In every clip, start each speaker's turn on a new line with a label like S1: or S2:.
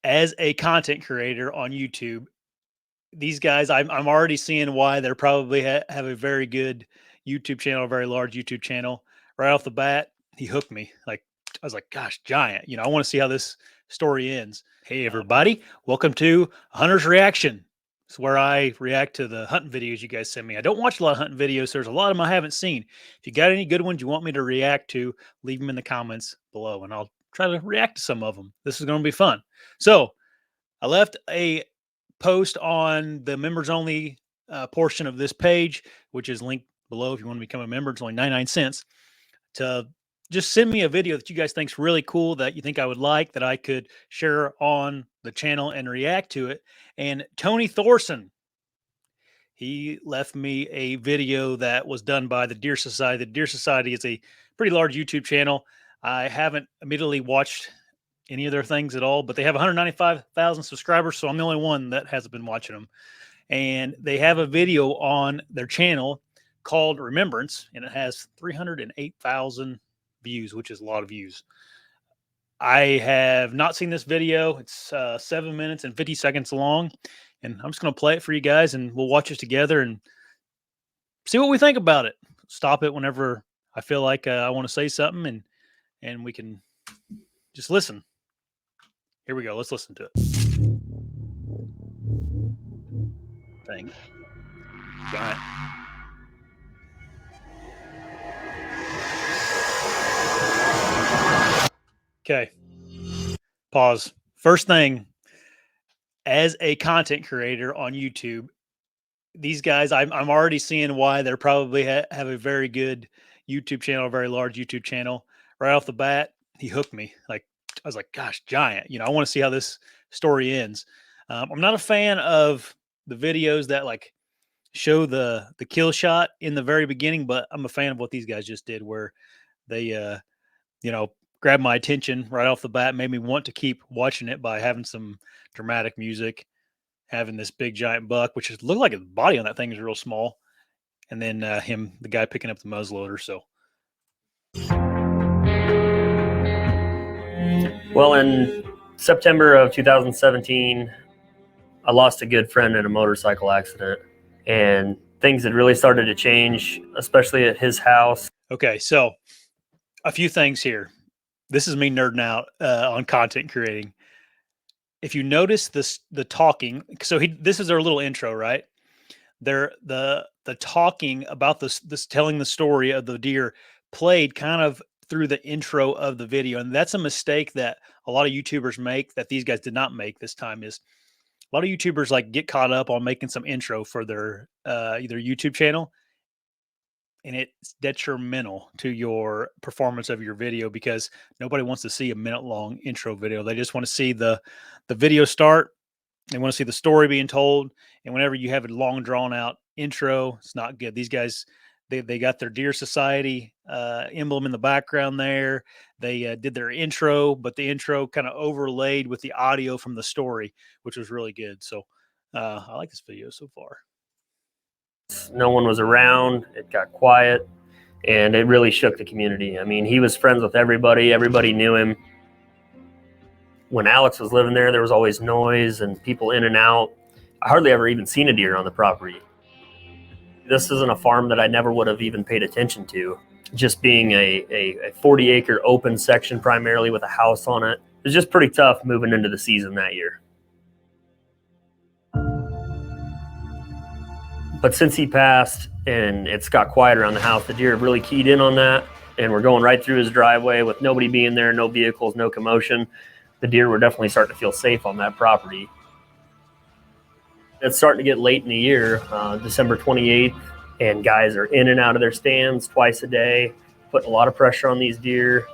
S1: as a content creator on YouTube, these guys, I'm already seeing why they're probably have a very good YouTube channel, a very large YouTube channel. Right off the bat, he hooked me. Like I was like, gosh, giant. I want to see how this story ends. Hey everybody, welcome to Hunter's Reaction. It's where I react to the hunting videos you guys send me. I don't watch a lot of hunting videos, so there's a lot of them I haven't seen. If you got any good ones you want me to react to, leave them in the comments below, and I'll try to react to some of them. This is going to be fun. So I left a post on the members only portion of this page, which is linked below if you want to become a member. It's only 99 cents to just send me a video that you guys think is really cool, that you think I would like, that I could share on the channel and react to it. And Tony Thorson, he left me a video that was done by the Deer Society. The Deer Society is a pretty large YouTube channel. I haven't immediately watched any of their things at all, but they have 195,000 subscribers, so I'm the only one that hasn't been watching them. And they have a video on their channel called Remembrance, and it has 308,000 views, which is a lot of views. I have not seen this video. It's 7 minutes and 50 seconds long, and I'm just going to play it for you guys, and we'll watch it together and see what we think about it. Stop it whenever I feel like I want to say something, and we can just listen. Here we go. Let's listen to it. Thing. Giant. Okay. Pause. First thing, as a content creator on YouTube, these guys, I'm already seeing why they're probably have a very good YouTube channel, a very large YouTube channel. Right off the bat, he hooked me. Like I was like, gosh, giant. I want to see how this story ends. I'm not a fan of the videos that like show the kill shot in the very beginning, but I'm a fan of what these guys just did, where they grabbed my attention right off the bat, made me want to keep watching it by having some dramatic music, having this big giant buck, which looked like his body on that thing is real small, and then the guy picking up the muzzleloader. So.
S2: Well, in September of 2017, I lost a good friend in a motorcycle accident, and things had really started to change, especially at his house.
S1: Okay, so a few things here. This is me nerding out on content creating. If you notice the talking, so this is their little intro, right? They're the talking about this telling the story of the deer played kind of through the intro of the video, and that's a mistake that a lot of YouTubers make that these guys did not make this time. Is a lot of YouTubers like get caught up on making some intro for their either YouTube channel, and it's detrimental to your performance of your video, because nobody wants to see a minute-long intro video. They just want to see the video start. They want to see the story being told. And whenever you have a long, drawn-out intro, it's not good. These guys, they got their Deer Society emblem in the background there. They did their intro, but the intro kind of overlaid with the audio from the story, which was really good. So I like this video so far.
S2: No one was around. It got quiet, and it really shook the community. I mean, he was friends with everybody. Everybody knew him. When Alex was living there, there was always noise and people in and out. I hardly ever even seen a deer on the property. This isn't a farm that I never would have even paid attention to. Just being a 40-acre open section primarily with a house on it, it was just pretty tough moving into the season that year. But since he passed and it's got quiet around the house, the deer have really keyed in on that, and we're going right through his driveway with nobody being there, no vehicles, no commotion. The deer were definitely starting to feel safe on that property. It's starting to get late in the year, December 28th, and guys are in and out of their stands twice a day, putting a lot of pressure on these deer.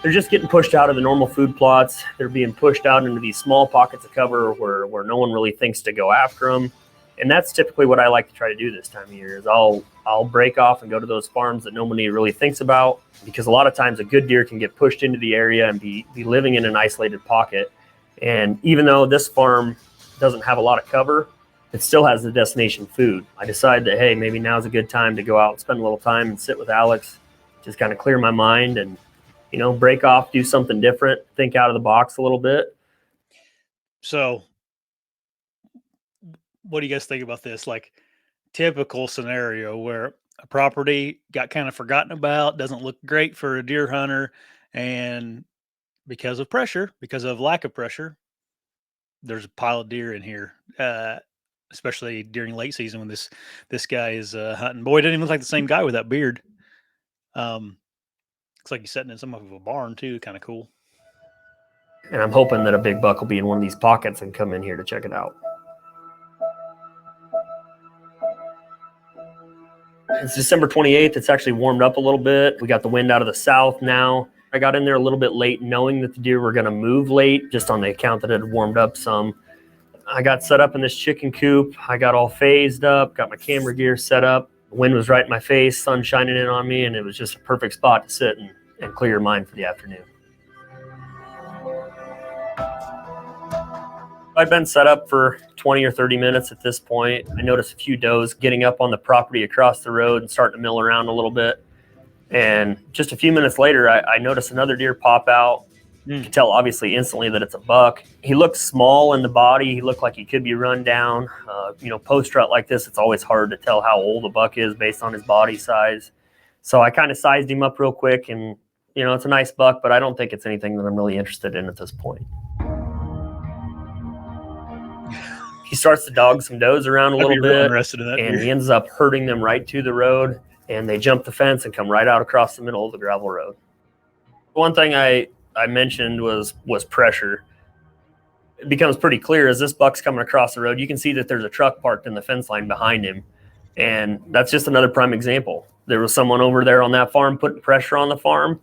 S2: They're just getting pushed out of the normal food plots. They're being pushed out into these small pockets of cover where no one really thinks to go after them. And that's typically what I like to try to do this time of year, is I'll break off and go to those farms that nobody really thinks about, because a lot of times a good deer can get pushed into the area and be living in an isolated pocket. And even though this farm doesn't have a lot of cover, it still has the destination food. I decided that, hey, maybe now's a good time to go out and spend a little time and sit with Alex, just kind of clear my mind and, break off, do something different, think out of the box a little bit.
S1: So, what do you guys think about this? Like, typical scenario where a property got kind of forgotten about, doesn't look great for a deer hunter, and because of lack of pressure, there's a pile of deer in here. Especially during late season when this guy is hunting. Boy, it didn't even look like the same guy with that beard. Um, Looks like he's sitting in some of a barn too. Kind of cool.
S2: And I'm hoping that a big buck will be in one of these pockets and come in here to check it out. It's December 28th. It's actually warmed up a little bit. We got the wind out of the south now. I got in there a little bit late knowing that the deer were going to move late, just on the account that it had warmed up some. I got set up in this chicken coop. I got all phased up, got my camera gear set up. The wind was right in my face, sun shining in on me, and it was just a perfect spot to sit and clear your mind for the afternoon. I'd been set up for 20 or 30 minutes at this point. I noticed a few does getting up on the property across the road and starting to mill around a little bit. And just a few minutes later, I noticed another deer pop out. You can tell obviously instantly that it's a buck. He looked small in the body. He looked like he could be run down. Post rut like this, it's always hard to tell how old a buck is based on his body size. So I kind of sized him up real quick, and it's a nice buck, but I don't think it's anything that I'm really interested in at this point. He starts to dog some does around a little bit, and he ends up herding them right to the road, and they jump the fence and come right out across the middle of the gravel road. One thing I mentioned was pressure. It becomes pretty clear as this buck's coming across the road. You can see that there's a truck parked in the fence line behind him, and that's just another prime example. There was someone over there on that farm putting pressure on the farm.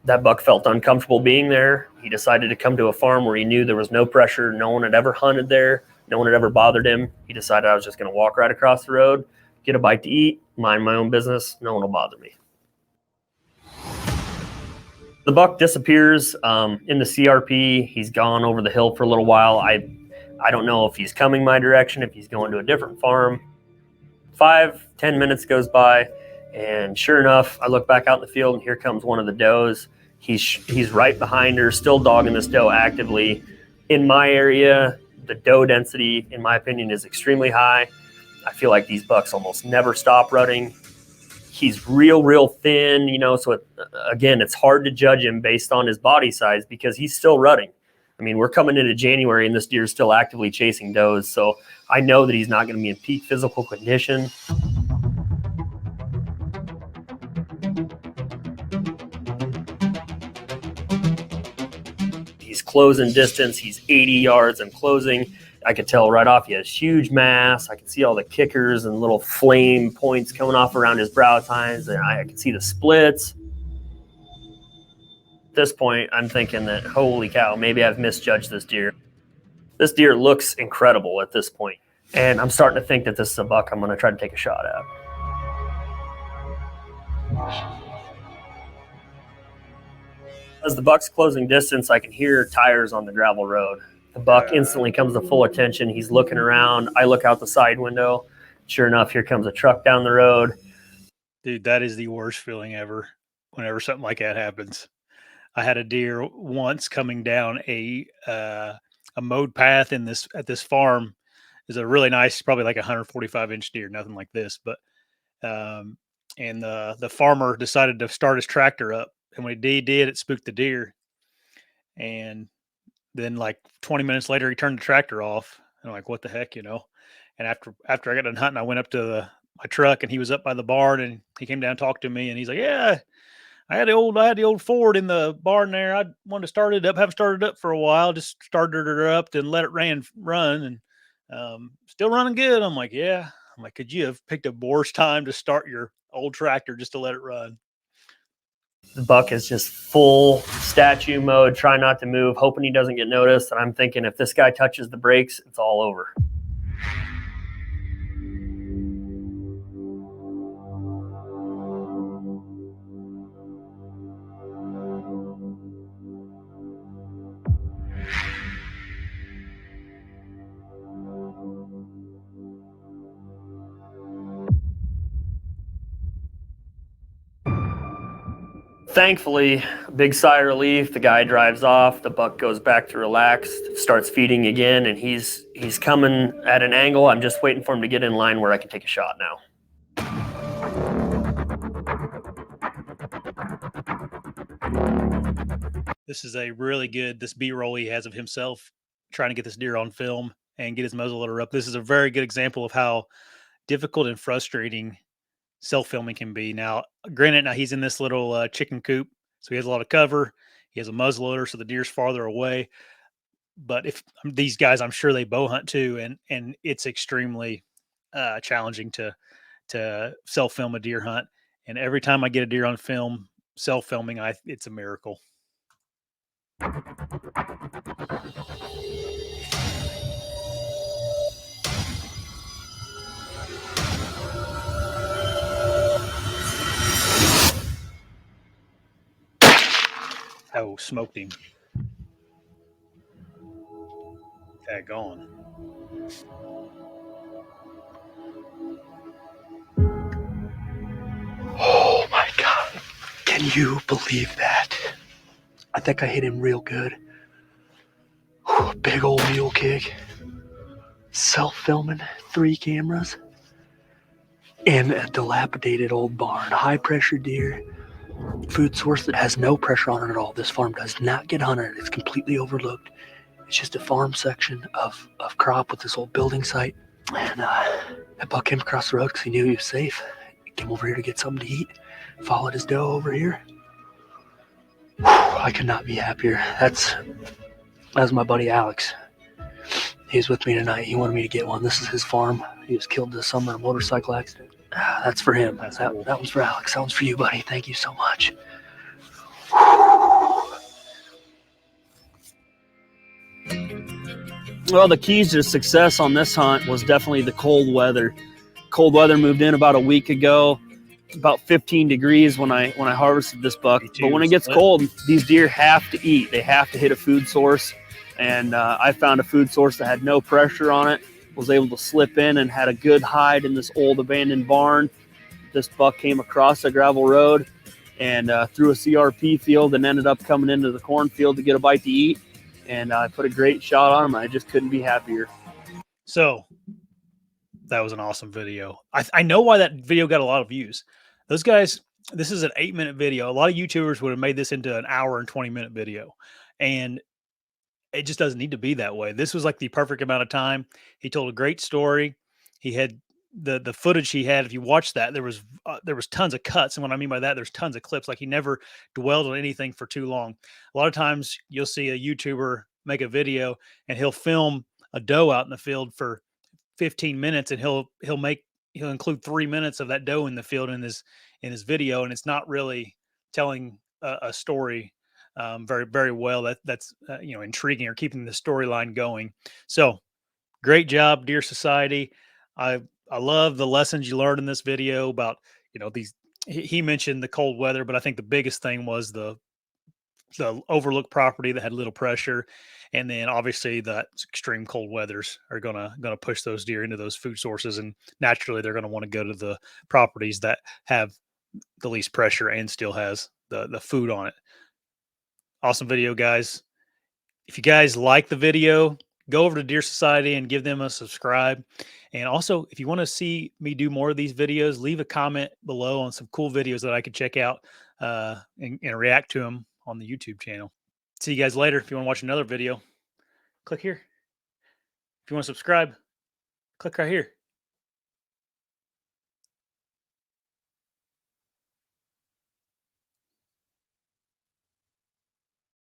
S2: That buck felt uncomfortable being there. He decided to come to a farm where he knew there was no pressure. No one had ever hunted there. No one had ever bothered him. He decided I was just going to walk right across the road, get a bite to eat, mind my own business. No one will bother me. The buck disappears in the CRP. He's gone over the hill for a little while. I don't know if he's coming my direction, if he's going to a different farm. 5-10 minutes goes by, and sure enough, I look back out in the field, and here comes one of the does. He's right behind her, still dogging this doe actively. In my area, the doe density, in my opinion, is extremely high. I feel like these bucks almost never stop rutting. He's real thin, so again, it's hard to judge him based on his body size because he's still rutting. I mean, we're coming into January and this deer is still actively chasing does, so I know that he's not going to be in peak physical condition. He's closing distance. He's 80 yards and closing. I could tell right off he has huge mass. I can see all the kickers and little flame points coming off around his brow tines, and I can see the splits. At this point, I'm thinking that, holy cow, maybe I've misjudged this deer. This deer looks incredible at this point, and I'm starting to think that this is a buck I'm going to try to take a shot at. As the buck's closing distance, I can hear tires on the gravel road. The buck instantly comes to full attention. He's looking around. I look out the side window. Sure enough, here comes a truck down the road.
S1: Dude, that is the worst feeling ever whenever something like that happens. I had a deer once coming down a mowed path at this farm. Is a really nice, probably like a 145-inch deer, nothing like this, but and the farmer decided to start his tractor up, and when he did, it spooked the deer. And then like 20 minutes later, he turned the tractor off. And I'm like, what the heck, And after I got done hunting, I went up to my truck, and he was up by the barn, and he came down and talked to me, and he's like, yeah, I had the old Ford in the barn there. I wanted to start it up, haven't started it up for a while, just started her up, then let it run, and still running good. I'm like, yeah. I'm like, could you have picked a worse time to start your old tractor just to let it run?
S2: The buck is just full statue mode, trying not to move, hoping he doesn't get noticed. And I'm thinking if this guy touches the brakes, it's all over. thankfully, big sigh of relief. The guy drives off. The buck goes back to relax, starts feeding again, and he's coming at an angle. I'm just waiting for him to get in line where I can take a shot now.
S1: This is a really good, this B-roll he has of himself trying to get this deer on film and get his muzzleloader up. This is a very good example of how difficult and frustrating self-filming can be. Now, granted, now he's in this little chicken coop, so he has a lot of cover. He has a muzzleloader, so the deer's farther away. But if these guys, I'm sure they bow hunt too, and it's extremely challenging to self-film a deer hunt. And every time I get a deer on film, self-filming, it's a miracle. Oh, smoked him. Gone.
S3: Oh my God. Can you believe that? I think I hit him real good. Whew, big old mule kick. Self-filming, 3 cameras. In a dilapidated old barn. High pressure deer. Food source that has no pressure on it at all. This farm does not get hunted. It's completely overlooked. It's just a farm section of crop with this old building site. And that buck came across the road because he knew he was safe. He came over here to get something to eat. Followed his doe over here. Whew, I could not be happier. That's my buddy Alex. He's with me tonight. He wanted me to get one. This is his farm. He was killed this summer in a motorcycle accident. That's for him. That one's for Alex. That one's for you, buddy. Thank you so much.
S4: Well, the keys to success on this hunt was definitely the cold weather. Cold weather moved in about a week ago. About 15 degrees when I harvested this buck. But when it gets cold, these deer have to eat. They have to hit a food source. And I found a food source that had no pressure on it. Was able to slip in and had a good hide in this old abandoned barn. This buck came across a gravel road and through a CRP field and ended up coming into the cornfield to get a bite to eat. And I put a great shot on him. I just couldn't be happier.
S1: So that was an awesome video. I know why that video got a lot of views. Those guys, this is an 8-minute video. A lot of YouTubers would have made this into an hour and 20-minute video. And it just doesn't need to be that way. This was like the perfect amount of time. He told a great story. He had the footage he had. If you watch that, there was tons of cuts. And what I mean by that, there's tons of clips. Like he never dwelled on anything for too long. A lot of times you'll see a YouTuber make a video and he'll film a doe out in the field for 15 minutes and he'll include 3 minutes of that doe in the field in his video. And it's not really telling a story very, very well. That's intriguing or keeping the storyline going. So great job, Deer Society. I love the lessons you learned in this video about, these, he mentioned the cold weather, but I think the biggest thing was the overlooked property that had little pressure. And then obviously that extreme cold weathers are gonna push those deer into those food sources. And naturally they're gonna want to go to the properties that have the least pressure and still has the food on it. Awesome video, guys. If you guys like the video, go over to Deer Society and give them a subscribe. And also, if you want to see me do more of these videos, leave a comment below on some cool videos that I could check out and react to them on the YouTube channel. See you guys later. If you want to watch another video, click here. If you want to subscribe, click right here.